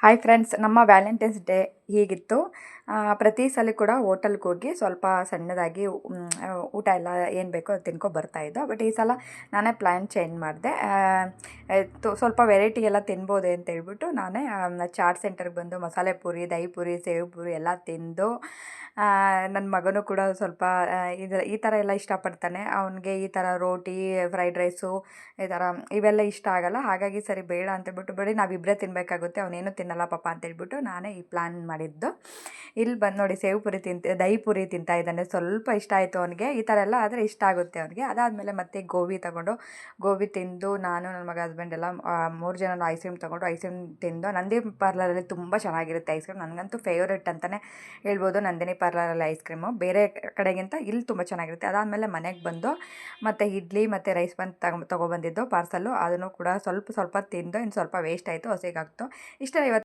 Hi friends, ನಮ್ಮ Valentine's day ಹೀಗಿತ್ತು. ಪ್ರತಿ ಸಲ ಕೂಡ ಹೋಟೆಲ್ಗೆ ಹೋಗಿ ಸ್ವಲ್ಪ ಸಣ್ಣದಾಗಿ ಊಟ ಎಲ್ಲ ಏನು ಬೇಕೋ ಅದು ಬರ್ತಾಯಿದ್ದೋ. ಬಟ್ ಈ ಸಲ ನಾನೇ ಪ್ಲ್ಯಾನ್ ಚೇಂಜ್ ಮಾಡಿದೆ. ಸ್ವಲ್ಪ ವೆರೈಟಿ ಎಲ್ಲ ತಿನ್ಬೋದೆ ಅಂತ ಹೇಳ್ಬಿಟ್ಟು ನಾನೇ ಚಾಟ್ ಸೆಂಟರ್ಗೆ ಬಂದು ಮಸಾಲೆ ಪೂರಿ, ದಹಿ ಪೂರಿ, ಸೇವ್ ಪೂರಿ ಎಲ್ಲ ತಿಂದು, ನನ್ನ ಮಗನೂ ಕೂಡ ಸ್ವಲ್ಪ ಈ ಥರ ಎಲ್ಲ ಇಷ್ಟಪಡ್ತಾನೆ. ಅವನಿಗೆ ಈ ಥರ ರೋಟಿ, ಫ್ರೈಡ್ ರೈಸು ಈ ಥರ ಇವೆಲ್ಲ ಇಷ್ಟ ಆಗಲ್ಲ. ಹಾಗಾಗಿ ಸರಿ ಬೇಡ ಅಂತೇಳ್ಬಿಟ್ಟು, ಬರೀ ನಾವಿಬ್ಬರೇ ತಿನ್ನಬೇಕಾಗುತ್ತೆ, ಅವನೇನು ತಿನ್ನಲ್ಲ ಪಾಪ ಅಂತೇಳ್ಬಿಟ್ಟು ನಾನೇ ಈ ಪ್ಲ್ಯಾನ್ ಮಾಡಿದ್ದು. ಇಲ್ಲಿ ಬಂದು ನೋಡಿ, ಸೇವ್ ಪುರಿ ದಹಿ ಪುರಿ ತಿಂತಾ ಇದ್ದಾನೆ. ಸ್ವಲ್ಪ ಇಷ್ಟ ಆಯಿತು ಅವನಿಗೆ. ಈ ಥರ ಎಲ್ಲ ಆದರೆ ಇಷ್ಟ ಆಗುತ್ತೆ ಅವನಿಗೆ. ಅದಾದಮೇಲೆ ಮತ್ತೆ ಗೋಬಿ ತಿಂದು, ನಾನು ನನ್ನ ಮಗ ಹಸ್ಬೆಂಡ್ ಎಲ್ಲ 3 ಜನ ಐಸ್ ಕ್ರೀಮ್ ತೊಗೊಂಡು ಐಸ್ ಕ್ರೀಮ್ ತಿಂದು. ನಂದಿನಿ ಪಾರ್ಲರಲ್ಲಿ ತುಂಬ ಚೆನ್ನಾಗಿರುತ್ತೆ ಐಸ್ ಕ್ರೀಮ್. ನನಗಂತೂ ಫೇವ್ರೆಟ್ ಅಂತಲೇ ಹೇಳ್ಬೋದು ನಂದಿನಿ ಪಾರ್ಲರಲ್ಲಿ ಐಸ್ ಕ್ರೀಮು. ಬೇರೆ ಕಡೆಗಿಂತ ಇಲ್ಲಿ ತುಂಬ ಚೆನ್ನಾಗಿರುತ್ತೆ. ಅದಾದಮೇಲೆ ಮನೆಗೆ ಬಂದು ಮತ್ತು ಇಡ್ಲಿ ಮತ್ತು ರೈಸ್ ತೊಗೊಬಂದಿದ್ದು ಪಾರ್ಸಲ್ಲು. ಅದನ್ನು ಕೂಡ ಸ್ವಲ್ಪ ತಿಂದು ಇನ್ನು ಸ್ವಲ್ಪ ವೇಸ್ಟ್ ಆಯಿತು, ಹಸಿಗಾಗ್ತು. ಇಷ್ಟೇ ಇವತ್ತು